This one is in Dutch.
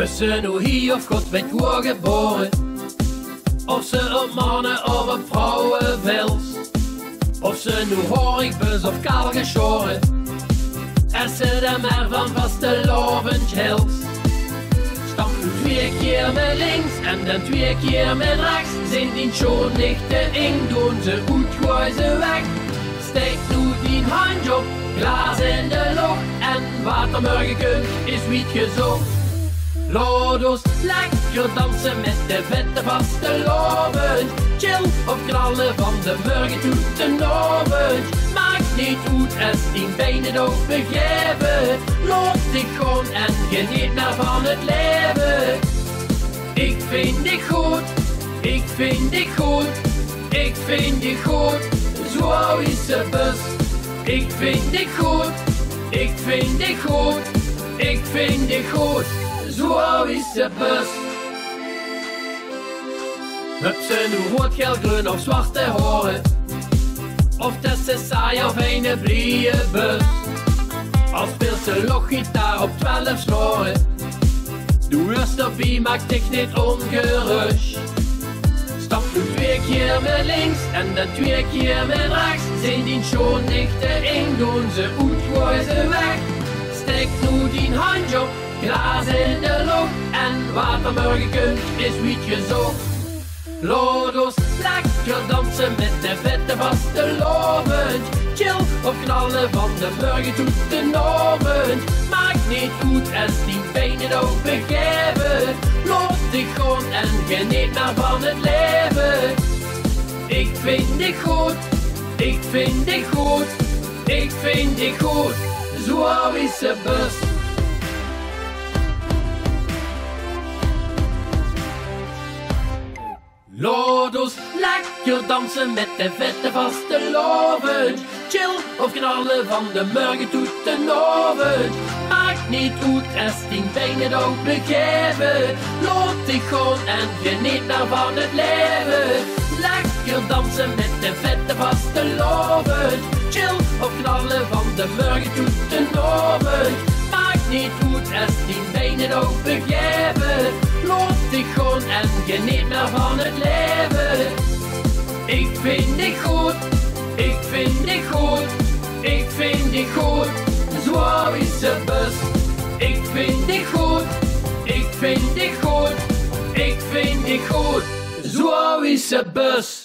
Of ze nu hier of God weet hoe geboren, of ze op mannen of op vrouwen wils, of ze nu horigbus of kaal geschoren, er zit er maar van vaste lovend hils. Stap nu 2 keer met links en dan 2 keer met rechts, zijn die schon nicht de eng, doen ze uitgooien weg. Steek nu die hand op, glas in de lucht en wat er morgen kunt is wiet gezocht. Laat ons lekker dansen met de vette vaste lovend, chill of knallen van de morgen tot de avond. Maakt niet uit als die benen ook begeven, laat dich gewoon en geniet maar van het leven. Ik vind dich goed, ik vind dich goed, ik vind dich goed, zo is het best. Ik vind dich goed, ik vind dich goed, ik vind dich goed, zo is het best. Heb ze nu rood, geel, groen of zwarte horen, of dat ze saai of een blije bus. Al speelt ze loggitaar op 12 snoren, doe eerst erbij, maak dich niet ongerust. Stap nu 2 keer met links en dan 2 keer met rechts, zijn die schon nicht de eng, doen ze uitgooien ze weg. Steek nu die hand op, glas in de lucht en wat er morgen kunt is wiet gezocht. Laat ons lekker dansen met de vette vaste lovend, chill of knallen van de morgen tot de avond. Maakt niet uit als die benen ook begeven, laat dich gewoon en geniet maar van het leven. Ik vind dich goed, ik vind dich goed, ik vind dich goed, zo is het best. Laat ons lekker dansen met de vette vaste lovend, chill of knallen van de morgen tot de avond. Maakt niet uit als die benen ook begeven, laat dich gewoon en geniet maar van het leven. Lekker dansen met de vette vaste lovend, chill of knallen van de morgen tot de avond. Maakt niet uit als die benen ook begeven, laat dich gewoon en geniet maar van het leven. Ik vind dich goed, ik vind dich goed, ik vind dich goed, zo is het best. Ik vind dich goed, ik vind dich goed, ik vind dich goed, zo is het best.